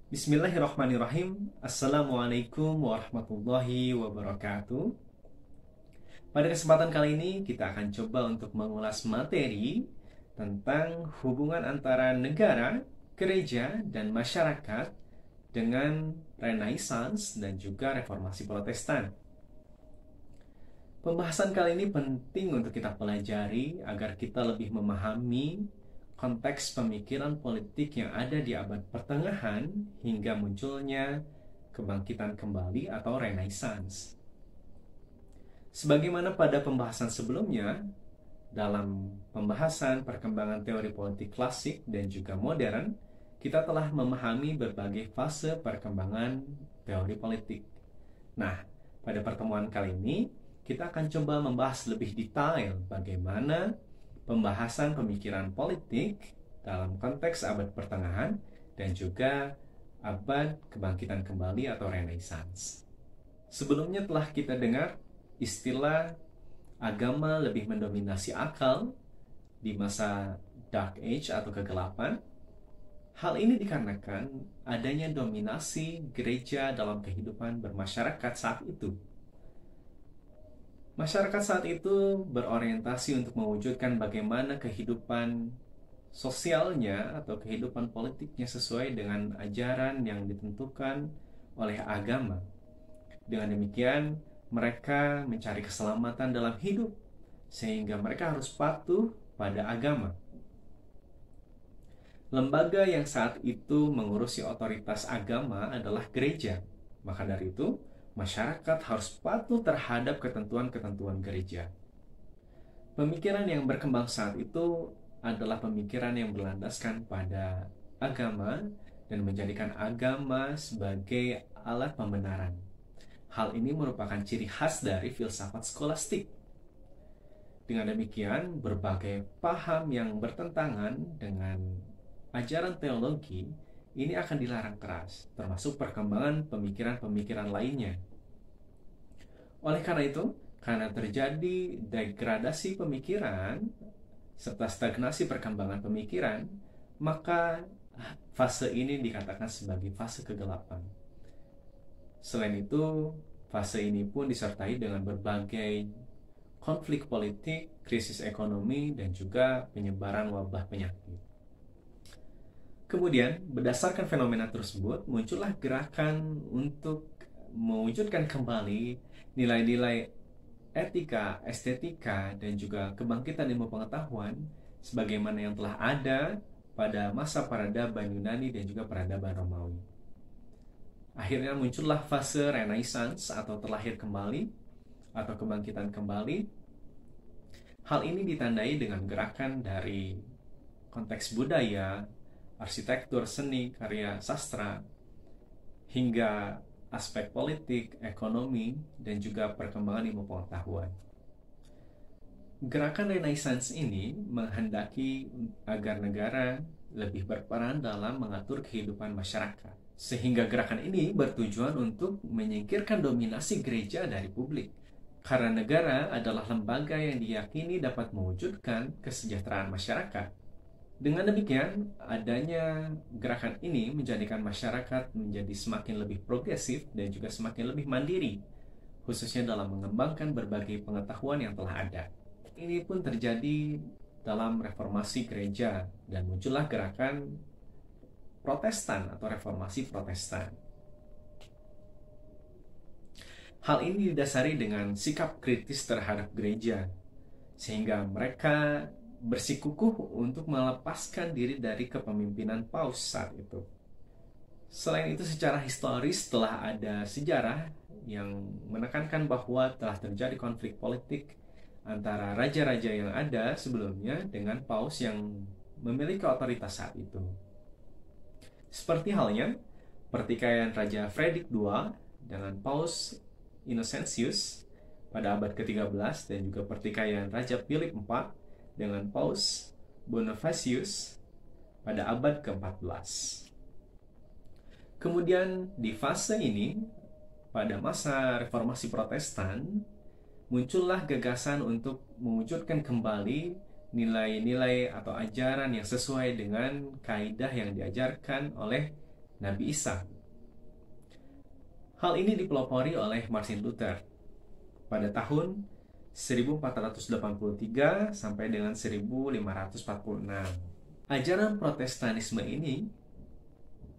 Bismillahirrahmanirrahim. Assalamualaikum warahmatullahi wabarakatuh. Pada kesempatan kali ini kita akan coba untuk mengulas materi tentang hubungan antara negara, gereja, dan masyarakat dengan Renaissance dan juga Reformasi Protestan. Pembahasan kali ini penting untuk kita pelajari agar kita lebih memahami konteks pemikiran politik yang ada di abad pertengahan hingga munculnya kebangkitan kembali atau Renaissance. Sebagaimana pada pembahasan sebelumnya, dalam pembahasan perkembangan teori politik klasik dan juga modern, kita telah memahami berbagai fase perkembangan teori politik. Nah, pada pertemuan kali ini, kita akan coba membahas lebih detail bagaimana pembahasan pemikiran politik dalam konteks abad pertengahan dan juga abad kebangkitan kembali atau Renaissance. Sebelumnya telah kita dengar istilah agama lebih mendominasi akal di masa Dark Age atau kegelapan. Hal ini dikarenakan adanya dominasi gereja dalam kehidupan bermasyarakat saat itu. Masyarakat saat itu berorientasi untuk mewujudkan bagaimana kehidupan sosialnya atau kehidupan politiknya sesuai dengan ajaran yang ditentukan oleh agama. Dengan demikian, mereka mencari keselamatan dalam hidup, sehingga mereka harus patuh pada agama. Lembaga yang saat itu mengurusi otoritas agama adalah gereja. Maka dari itu, masyarakat harus patuh terhadap ketentuan-ketentuan gereja. Pemikiran yang berkembang saat itu adalah pemikiran yang berlandaskan pada agama dan menjadikan agama sebagai alat pembenaran. Hal ini merupakan ciri khas dari filsafat skolastik. Dengan demikian, berbagai paham yang bertentangan dengan ajaran teologi ini akan dilarang keras, termasuk perkembangan pemikiran-pemikiran lainnya. Oleh karena itu, karena terjadi degradasi pemikiran serta stagnasi perkembangan pemikiran, maka fase ini dikatakan sebagai fase kegelapan. Selain itu, fase ini pun disertai dengan berbagai konflik politik, krisis ekonomi, dan juga penyebaran wabah penyakit. Kemudian, berdasarkan fenomena tersebut, muncullah gerakan untuk mewujudkan kembali nilai-nilai etika, estetika, dan juga kebangkitan ilmu pengetahuan sebagaimana yang telah ada pada masa peradaban Yunani dan juga peradaban Romawi. Akhirnya muncullah fase Renaissance atau terlahir kembali atau kebangkitan kembali. Hal ini ditandai dengan gerakan dari konteks budaya, arsitektur, seni, karya sastra, hingga aspek politik, ekonomi, dan juga perkembangan ilmu pengetahuan. Gerakan Renaissance ini menghendaki agar negara lebih berperan dalam mengatur kehidupan masyarakat. Sehingga gerakan ini bertujuan untuk menyingkirkan dominasi gereja dari publik. Karena negara adalah lembaga yang diyakini dapat mewujudkan kesejahteraan masyarakat. Dengan demikian, adanya gerakan ini menjadikan masyarakat menjadi semakin lebih progresif dan juga semakin lebih mandiri, khususnya dalam mengembangkan berbagai pengetahuan yang telah ada. Ini pun terjadi dalam reformasi gereja dan muncullah gerakan Protestan atau reformasi Protestan. Hal ini didasari dengan sikap kritis terhadap gereja, sehingga mereka bersikukuh untuk melepaskan diri dari kepemimpinan paus saat itu. Selain itu, secara historis telah ada sejarah yang menekankan bahwa telah terjadi konflik politik antara raja-raja yang ada sebelumnya dengan paus yang memiliki otoritas saat itu. Seperti halnya pertikaian Raja Fredrik II dengan Paus Innocentius pada abad ke-13 dan juga pertikaian Raja Philip IV dengan Paus Bonifacius pada abad ke-14. Kemudian di fase ini, pada masa reformasi Protestan, muncullah gagasan untuk mewujudkan kembali nilai-nilai atau ajaran yang sesuai dengan kaidah yang diajarkan oleh Nabi Isa. Hal ini dipelopori oleh Martin Luther pada tahun 1483 sampai dengan 1546. Ajaran Protestanisme ini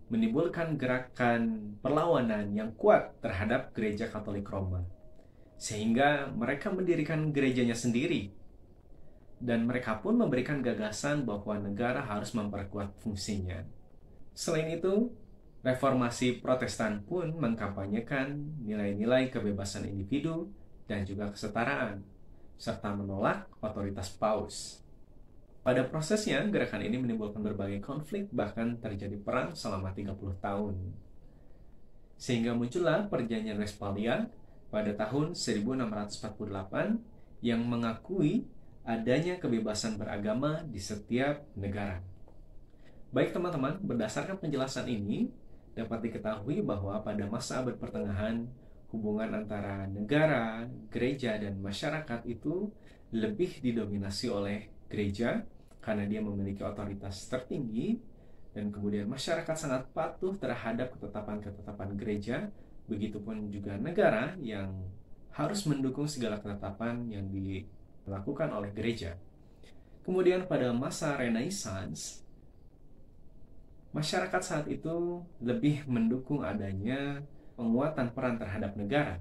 menimbulkan gerakan perlawanan yang kuat terhadap Gereja Katolik Roma, sehingga mereka mendirikan gerejanya sendiri. Dan mereka pun memberikan gagasan bahwa negara harus memperkuat fungsinya. Selain itu, Reformasi Protestan pun mengkampanyekan nilai-nilai kebebasan individu dan juga kesetaraan, serta menolak otoritas paus. Pada prosesnya, gerakan ini menimbulkan berbagai konflik, bahkan terjadi perang selama 30 tahun. Sehingga muncullah Perjanjian Westphalia pada tahun 1648 yang mengakui adanya kebebasan beragama di setiap negara. Baik teman-teman, berdasarkan penjelasan ini, dapat diketahui bahwa pada masa abad pertengahan, hubungan antara negara, gereja, dan masyarakat itu lebih didominasi oleh gereja karena dia memiliki otoritas tertinggi, dan kemudian masyarakat sangat patuh terhadap ketetapan-ketetapan gereja. Begitupun juga negara yang harus mendukung segala ketetapan yang dilakukan oleh gereja. Kemudian pada masa Renaissance, masyarakat saat itu lebih mendukung adanya penguatan peran terhadap negara,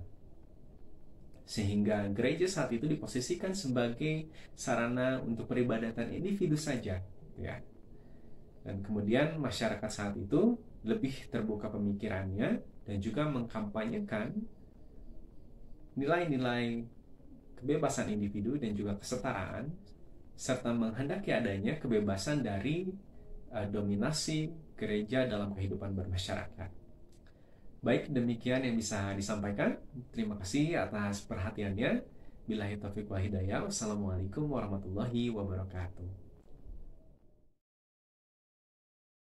sehingga gereja saat itu diposisikan sebagai sarana untuk peribadatan individu saja, ya. Dan kemudian masyarakat saat itu lebih terbuka pemikirannya dan juga mengkampanyekan nilai-nilai kebebasan individu dan juga kesetaraan, serta menghendaki adanya kebebasan dari dominasi gereja dalam kehidupan bermasyarakat. Baik, demikian yang bisa disampaikan. Terima kasih atas perhatiannya. Billahi taufiq wal hidayah. Wassalamualaikum warahmatullahi wabarakatuh.